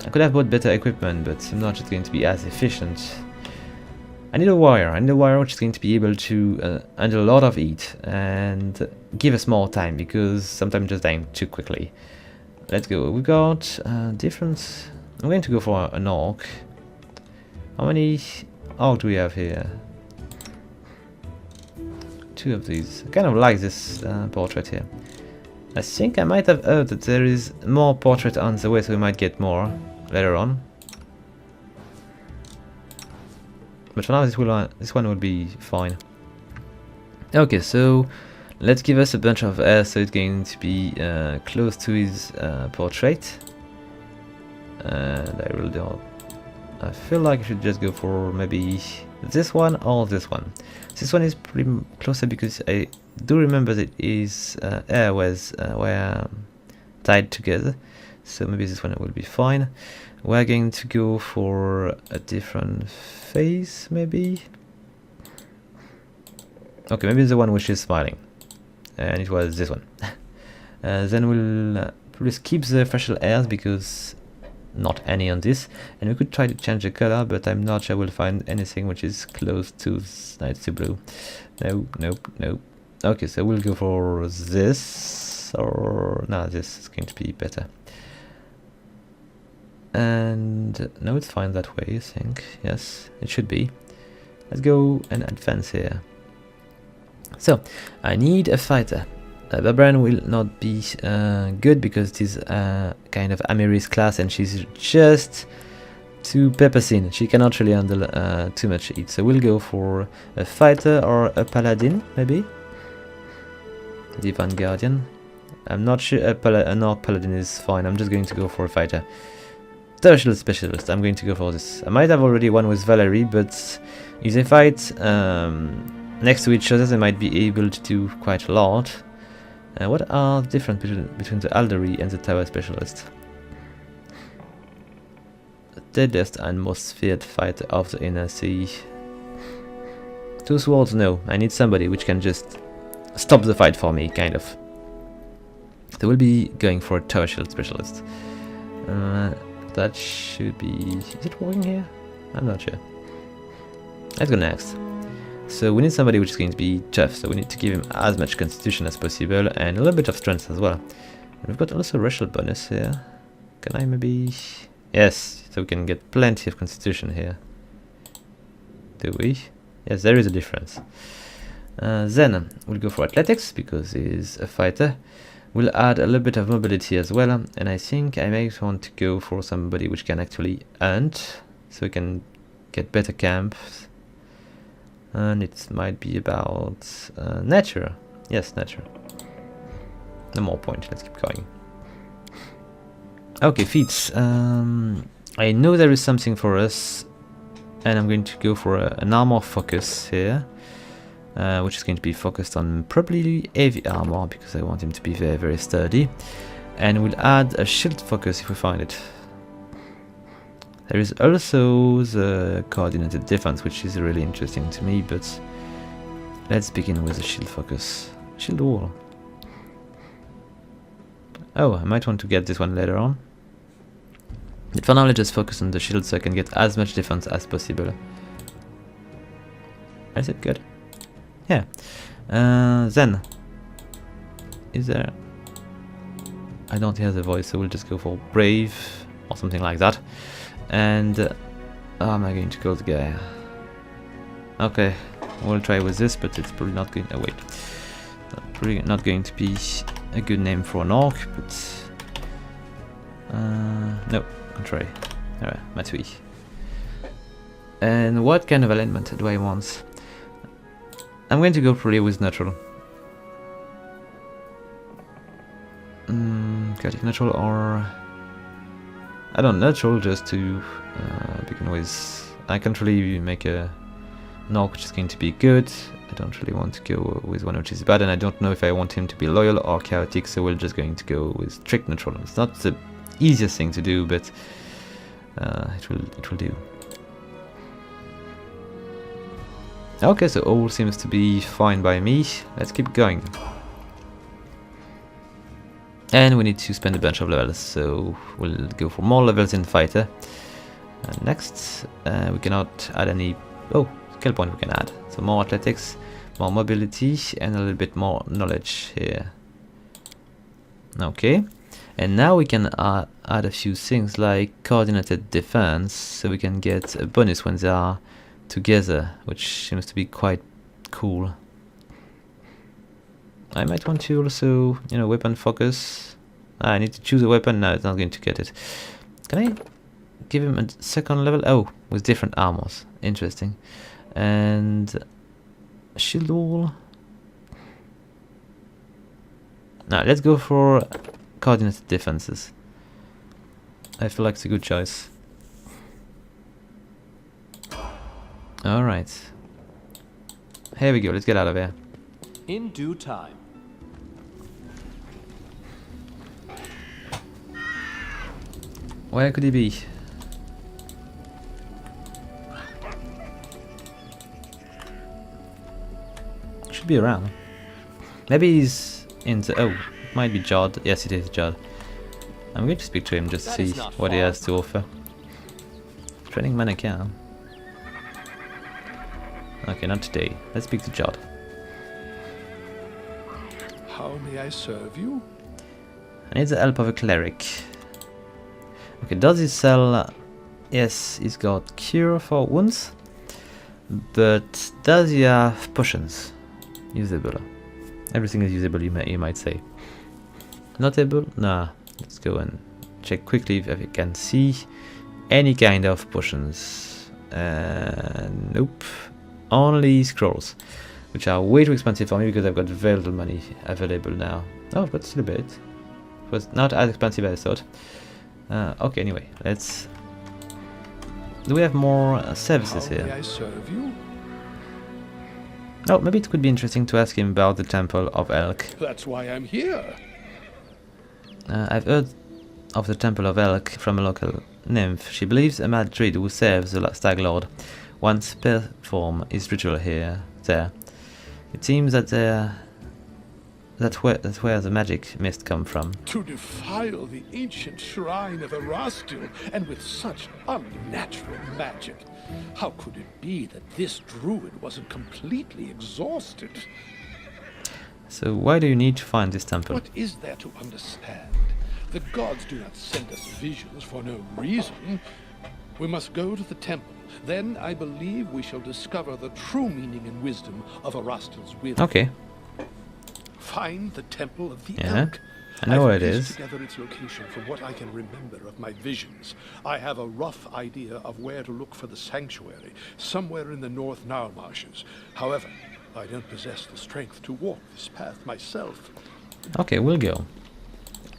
I could have bought better equipment, but I'm not just going to be as efficient. I need a warrior. I need a warrior which is going to be able to handle a lot of heat and give us more time, because sometimes just dying too quickly. Let's go. We got different. I'm going to go for an orc. How many orc do we have here? 2 of these. I kind of like this portrait here. I think I might have heard that there is more portrait on the way, so we might get more later on. But for now, this one will be fine. Okay, so let's give us a bunch of air, so it's going to be close to his portrait. And I really don't. I feel like I should just go for maybe this one or this one. This one is pretty closer because I do remember that his hair was were tied together, so maybe this one will be fine. We're going to go for a different face, maybe. Okay, maybe the one which is smiling, and it was this one. Then we'll probably skip the facial hairs because not any on this, and we could try to change the color, but I'm not sure we'll find anything which is close to night blue. No, nope, nope. Okay, so we'll go for this, or no, this is going to be better. And no, it's fine that way, I think. Yes, it should be. Let's go and advance here. So, I need a fighter. Barbarian will not be good because it is kind of Amiri's class, and she's just too peppercine. She cannot really handle too much heat. So we'll go for a fighter or a paladin, maybe. Divine Guardian. I'm not sure an Orc Paladin is fine. I'm just going to go for a fighter. Tertial Specialist, I'm going to go for this. I might have already one with Valerie, but if they fight next to each other, they might be able to do quite a lot. What are the difference between the Alderi and the Tower Specialist? The deadliest and most feared fighter of the Inner Sea. 2 swords, no. I need somebody which can just stop the fight for me, kind of. They will be going for a Tower Shield Specialist. That should be... Is it working here? I'm not sure. Let's go next. So we need somebody which is going to be tough, so we need to give him as much constitution as possible and a little bit of strength as well. And we've got also racial bonus here. Can I maybe... Yes, so we can get plenty of constitution here. Do we? Yes, there is a difference. Then we'll go for athletics because he's a fighter. We'll add a little bit of mobility as well, and I think I may want to go for somebody which can actually hunt, so we can get better camps. And it might be about nature. Yes, nature. No more point, let's keep going. Okay, feats. I know there is something for us, and I'm going to go for an armor focus here. Which is going to be focused on probably heavy armor because I want him to be very, very sturdy. And we'll add a shield focus if we find it. There is also the coordinated defense, which is really interesting to me, but let's begin with the shield focus. Shield wall. Oh, I might want to get this one later on. But for now, let's just focus on the shield so I can get as much defense as possible. Is it good? Yeah. Then is there... I don't hear the voice, so we'll just go for brave or something like that. And how am I going to call the guy? Okay, we'll try with this, but it's probably not going... Oh wait, probably not going to be a good name for an orc, but no, contrary. Alright, Matsui. And what kind of alignment do I want? I'm going to go probably with natural. Chaotic natural or... I don't know, natural just to begin with. I can't really make an orc which is going to be good. I don't really want to go with one which is bad, and I don't know if I want him to be loyal or chaotic, so we're just going to go with strict natural. It's not the easiest thing to do, but it will do. Okay, so all seems to be fine by me. Let's keep going. And we need to spend a bunch of levels, so we'll go for more levels in fighter. And next, we cannot add any... Oh, skill point we can add. So more athletics, more mobility, and a little bit more knowledge here. Okay. And now we can add a few things like coordinated defense, so we can get a bonus when they are together, which seems to be quite cool. I might want to also, you know, weapon focus. I need to choose a weapon. No, it's not going to get it. Can I give him a second level? Oh, with different armors. Interesting. And shield wall. Now let's go for coordinated defenses. I feel like it's a good choice. Alright. Here we go, let's get out of here. In due time. Where could he be? Should be around. Maybe he's in the... Oh, it might be Jod. Yes, it is Jod. I'm going to speak to him just to see what he has to offer. Training mannequin. Okay, not today. Let's speak to Jod. How may I serve you? I need the help of a cleric. Okay, does he sell... yes, he's got cure for wounds. But does he have potions? Usable. Everything is usable, you might say. Notable? Nah. Let's go and check quickly if I can see any kind of potions. Nope. Only scrolls, which are way too expensive for me because I've got very little money available now. Oh, I've got still a bit. It was not as expensive as I thought. Okay, anyway, let's... Do we have more services How may here? I serve you? Oh, maybe it could be interesting to ask him about the Temple of Elk. That's why I'm here. I've heard of the Temple of Elk from a local nymph. She believes a mad druid who serves the Stag Lord once perform his ritual there. It seems that that's where the magic mist come from. To defile the ancient shrine of Erastil, and with such unnatural magic. How could it be that this druid wasn't completely exhausted? So why do you need to find this temple? What is there to understand? The gods do not send us visions for no reason. We must go to the temple. Then I believe we shall discover the true meaning and wisdom of Erastil's will. Okay. Find the Temple of the Yeah, Elk. I know where I've it pieced is. together its location from what I can remember of my visions. I have a rough idea of where to look for the sanctuary, somewhere in the North Nile marshes. However, I don't possess the strength to walk this path myself. Okay, we'll go.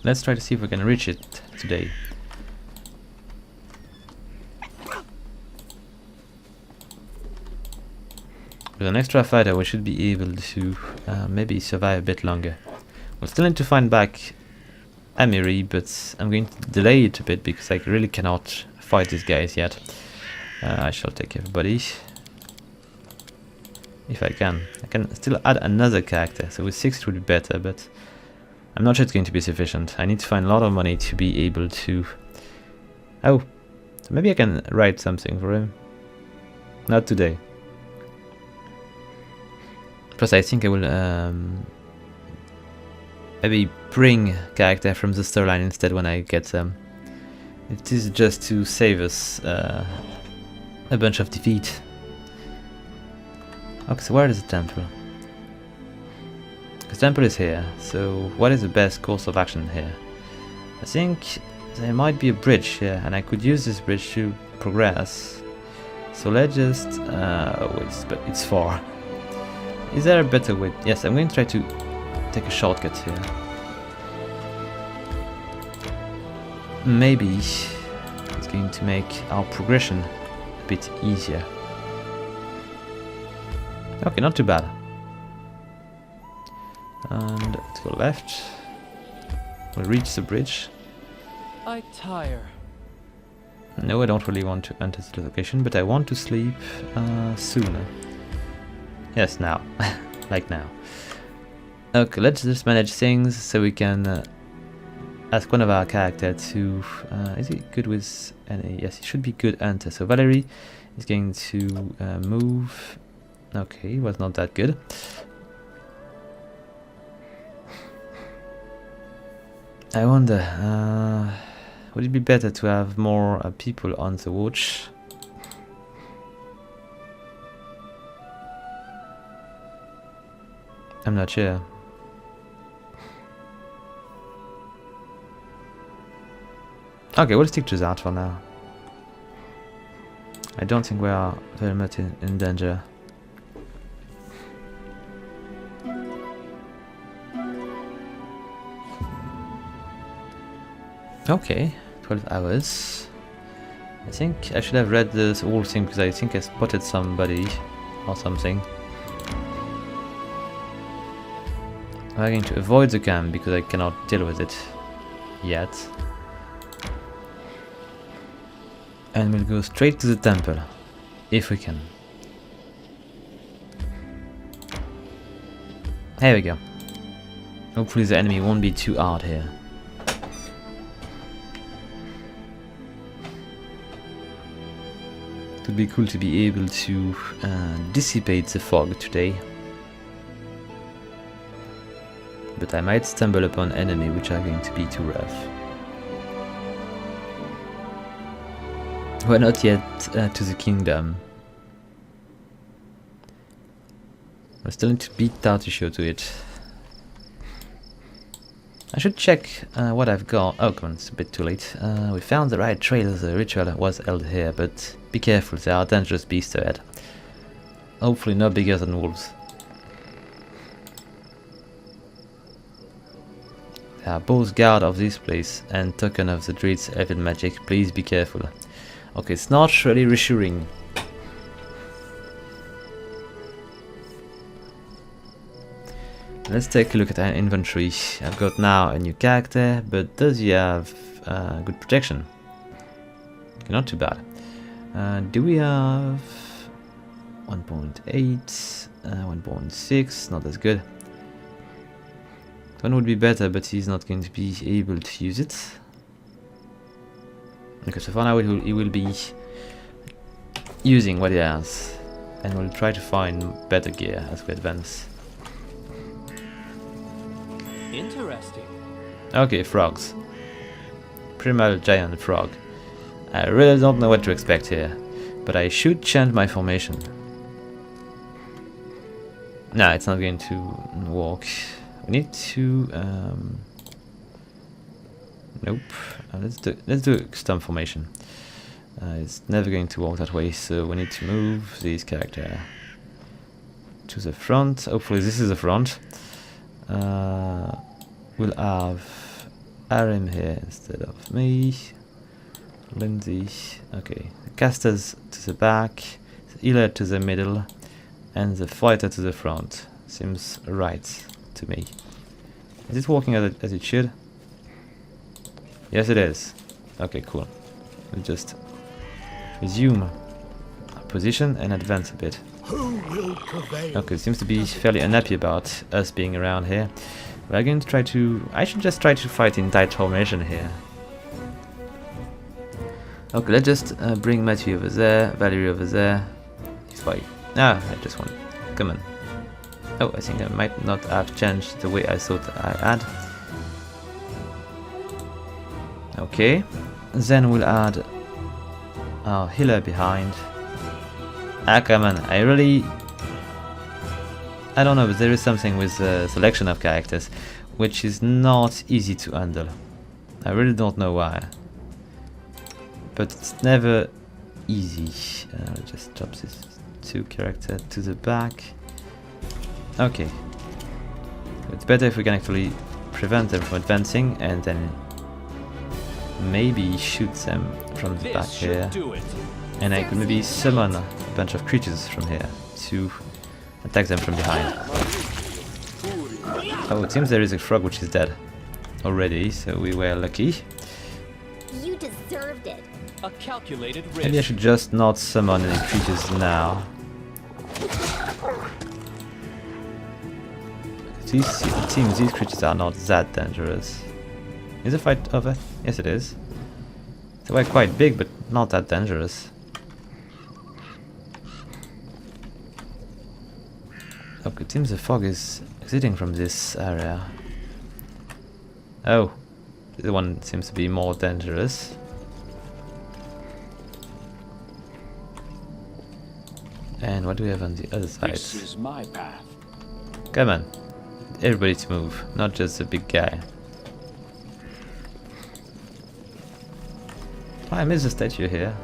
Let's try to see if we can reach it today. With an extra fighter we should be able to maybe survive a bit longer. We'll still need to find back Amiri, but I'm going to delay it a bit because I really cannot fight these guys yet. I shall take everybody. If I can. I can still add another character, so with 6 it would be better, but I'm not sure it's going to be sufficient. I need to find a lot of money to be able to... Oh, so maybe I can write something for him. Not today. Plus I think I will maybe bring character from the storyline instead when I get them. It is just to save us a bunch of defeat. Okay, so where is the temple? The temple is here, so what is the best course of action here? I think there might be a bridge here, and I could use this bridge to progress. So let's just... wait, but it's far. Is there a better way? Yes, I'm going to try to take a shortcut here. Maybe it's going to make our progression a bit easier. Okay, not too bad. And let's go left. We'll reach the bridge. I tire. No, I don't really want to enter the location, but I want to sleep sooner. Yes, now. Like now. Okay, let's just manage things so we can ask one of our characters to... is he good with any... Yes, he should be good hunter. So Valerie is going to move... Okay, he was not that good. I wonder... would it be better to have more people on the watch? I'm not sure. Okay, we'll stick to that for now. I don't think we are very much in danger. Okay, 12 hours. I think I should have read this whole thing because I think I spotted somebody or something. I'm going to avoid the camp because I cannot deal with it yet. And we'll go straight to the temple, if we can. There we go. Hopefully the enemy won't be too hard here. It would be cool to be able to dissipate the fog today. But I might stumble upon enemy which are going to be too rough. We're not yet to the kingdom. I still need to beat Tartusho to it. I should check what I've got. Oh, come on, it's a bit too late. We found the right trail. The ritual was held here, but be careful, there are dangerous beasts ahead. Hopefully not bigger than wolves. They are both guard of this place and token of the druid's evil magic. Please be careful. Okay, it's not really reassuring. Let's take a look at our inventory. I've got now a new character, but does he have good protection? Okay, not too bad. Do we have 1.8, 1.6? Not as good. One would be better, but he's not going to be able to use it. Okay, so for now he will be using what he has, and we'll try to find better gear as we advance. Interesting. Okay, frogs. Primal giant frog. I really don't know what to expect here, but I should change my formation. No, it's not going to work. We need to nope. Let's do a custom formation. It's never going to work that way, so we need to move this character to the front. Hopefully this is the front. We'll have Arim here instead of me. Lindsay. Okay. The casters to the back, the healer to the middle, and the fighter to the front. Seems right to me. Is it working as it should? Yes, it is. Okay, cool. We'll just resume our position and advance a bit. Okay, seems to be fairly unhappy about us being around here. We're going to try to... I should just try to fight in tight formation here. Okay, let's just bring Matthew over there, Valerie over there. He's fine. Ah, I just want... Come on. Oh, I think I might not have changed the way I thought I had. Okay. Then we'll add our healer behind. Ah, come on. I don't know, but there is something with the selection of characters which is not easy to handle. I really don't know why. But it's never easy. Just drop this 2 character to the back. Okay. It's better if we can actually prevent them from advancing and then maybe shoot them from the back here. And I could maybe summon a bunch of creatures from here to attack them from behind. Oh, it seems there is a frog which is dead already, so we were lucky. You deserved it. A calculated risk. Maybe I should just not summon any creatures now. It seems these creatures are not that dangerous. Is the fight over? Yes, it is. They were quite big, but not that dangerous. Okay, it seems the fog is exiting from this area. Oh, the one seems to be more dangerous. And what do we have on the other side? This is my path. Come on, everybody to move, not just the big guy. Oh, I missed a statue here.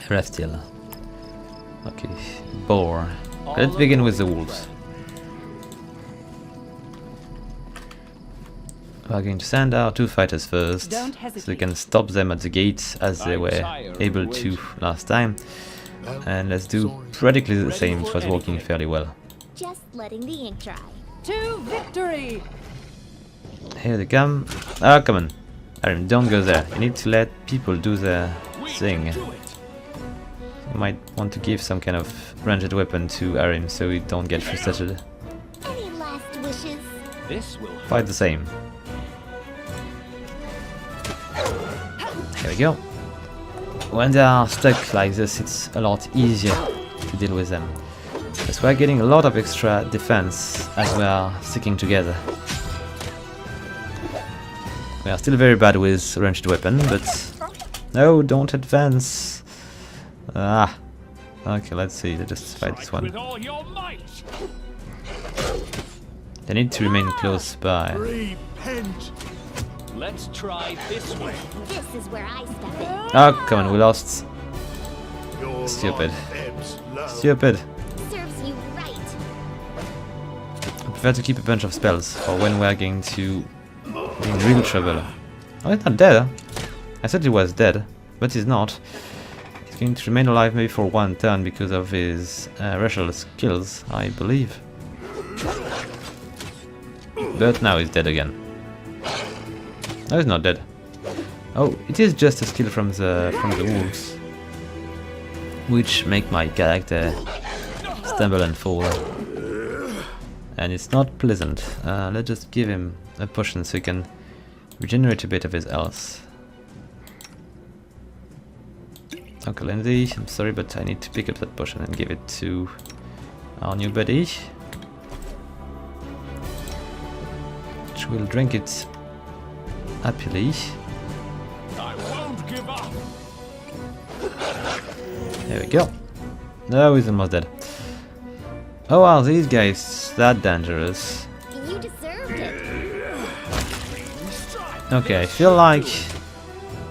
Restil. Okay, boar. Let's begin with the wolves. We're going to send our 2 fighters first, so we can stop them at the gates as they were able to last time. And let's do practically the same, it was working fairly well. Just letting the ink dry. To victory! Here they come. Ah, come on. Arim, don't go there. You need to let people do their thing. You might want to give some kind of ranged weapon to Arim so we don't get frustrated. Any last wishes? This will Fight the same. Here we go. When they are stuck like this, it's a lot easier to deal with them. Because we're getting a lot of extra defense as we are sticking together. We are still very bad with ranged weapon, but... No, don't advance! Ah. Okay, let's see, let's just fight this one. They need to remain close by. Repent. Let's try this way. This is where I step in. Oh, come on, we lost. Stupid. Stupid. Serves you right. prefer to keep a bunch of spells for when we're going to be in real trouble. Oh, it's not dead. I thought he was dead, but he's not. He's going to remain alive maybe for one turn because of his racial skills, I believe. But now he's dead again. No, he's not dead. Oh, it is just a skill from the wolves, which make my character stumble and fall. And it's not pleasant. Let's just give him a potion so he can regenerate a bit of his health. Uncle Lindsay, I'm sorry, but I need to pick up that potion and give it to our new buddy, which will drink it happily. I won't give up. There we go. No, he's almost dead. Oh, are these guys that dangerous? You deserved it. Okay, I feel like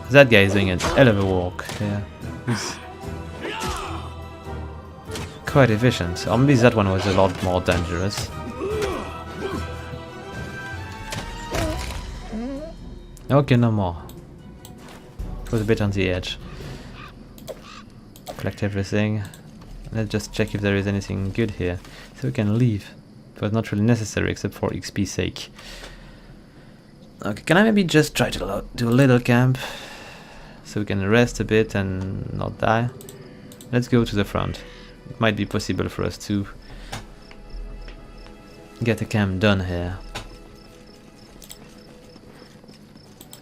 that guy is doing a hell of a walk. Yeah, he's quite efficient. Or maybe that one was a lot more dangerous. Okay, no more. It was a bit on the edge. Collect everything. Let's just check if there is anything good here, so we can leave. It was not really necessary except for XP sake. Okay, can I maybe just try to do a little camp, so we can rest a bit and not die? Let's go to the front. It might be possible for us to get a camp done here.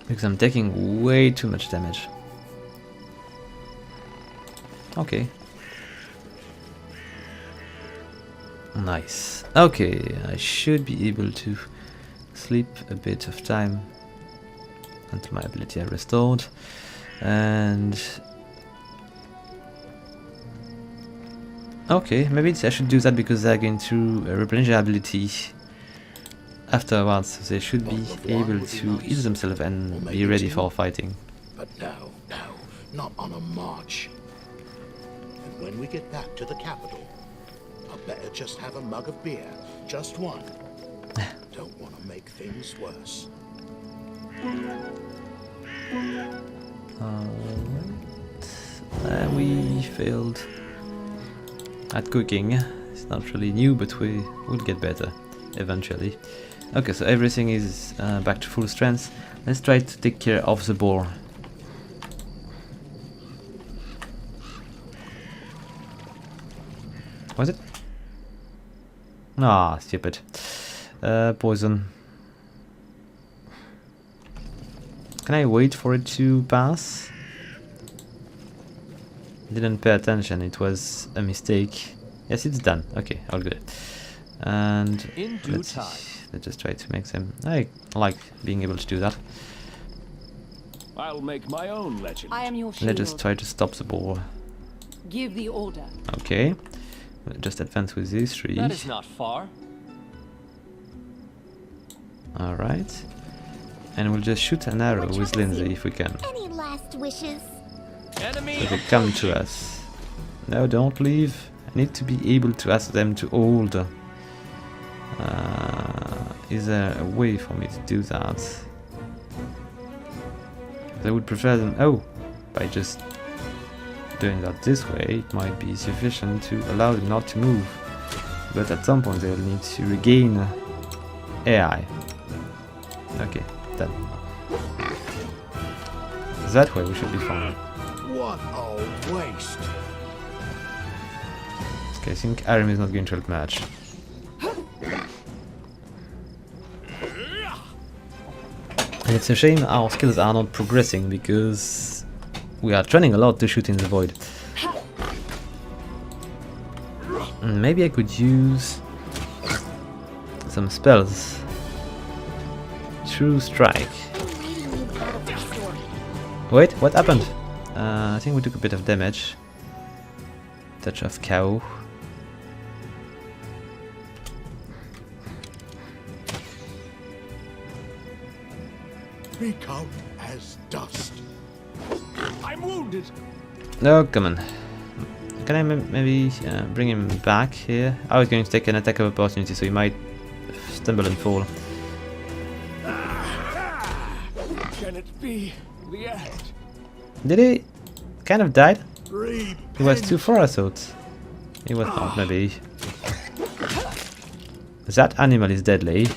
Because I'm taking way too much damage. Okay. Nice. Okay, I should be able to sleep a bit of time until my ability are restored. And okay, maybe I should do that because they're going to replenish their ability afterwards, so they should be able to heal themselves and be ready for fighting. But no, not on a march. And when we get back to the capital, I'd better just have a mug of beer, just one. Don't want to make things worse. We failed at cooking. It's not really new, but we will get better eventually. Okay, so everything is back to full strength. Let's try to take care of the boar. Was it? Ah, stupid. Poison. Can I wait for it to pass? Didn't pay attention, it was a mistake. Yes, it's done. Okay, all good. And In due time. let's just try to make them. I like being able to do that. I'll make my own legend. I am your shield. Let's just try to stop the ball. Give the order. Okay. We'll just advance with these three. That is not far. Alright. And we'll just shoot an arrow with Lindsay if we can. Any last wishes? Enemy. So they come to us. No, don't leave. I need to be able to ask them to hold. Is there a way for me to do that? I would prefer them. Oh, by just doing that this way, it might be sufficient to allow them not to move. But at some point, they'll need to regain AI. Okay, done. That way we should be fine. What a waste. Okay, I think Arcanum is not going to help much. And it's a shame our skills are not progressing because we are training a lot to shoot in the void. Maybe I could use some spells. True Strike. Wait, what happened? I think we took a bit of damage. Touch of cow. Become as dust. I'm wounded. No, come on. Can I maybe bring him back here? I was going to take an attack of opportunity, so he might stumble and fall. Can it be the end? Did he kind of died? Repent. He was too far, I thought. He was not, maybe. That animal is deadly.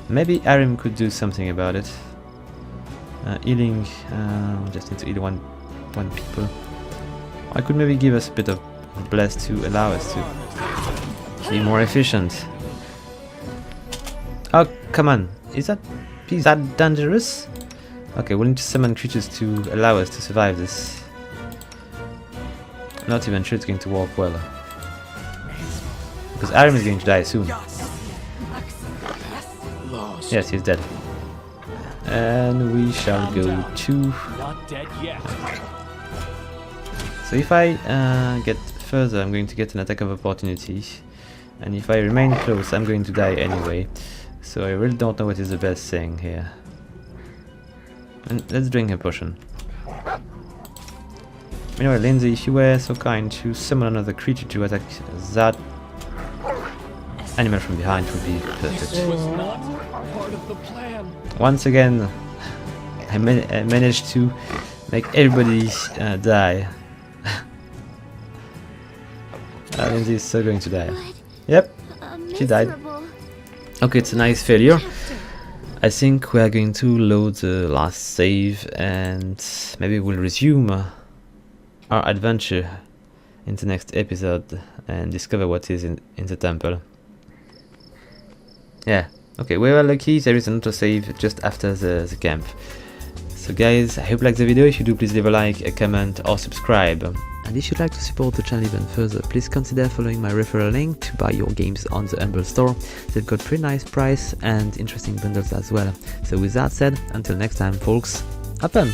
Maybe Arim could do something about it. Healing, just need to heal one people. I could maybe give us a bit of bless to allow us to be more efficient. Oh, come on. Is that dangerous? Okay, we'll need to summon creatures to allow us to survive this. I'm not even sure it's going to work well. Because Arim is going to die soon. Lost. Yes, he's dead. And we shall go to... Not dead yet. So if I get further, I'm going to get an attack of opportunity. And if I remain close, I'm going to die anyway. So I really don't know what is the best thing here. And let's drink a potion. Anyway, Lindsay, if you were so kind to summon another creature to attack that animal from behind, would be perfect. This was not part of the plan. Once again, I managed to make everybody die. Lindsay is so going to die. Yep, she died. Okay, it's a nice failure. I think we are going to load the last save and maybe we'll resume our adventure in the next episode and discover what is in the temple. Yeah, okay, we were lucky, there is an autosave just after the camp. So guys, I hope you liked the video. If you do, please leave a like, a comment or subscribe. And if you'd like to support the channel even further, please consider following my referral link to buy your games on the Humble store. They've got pretty nice price and interesting bundles as well. So with that said, until next time folks, up on!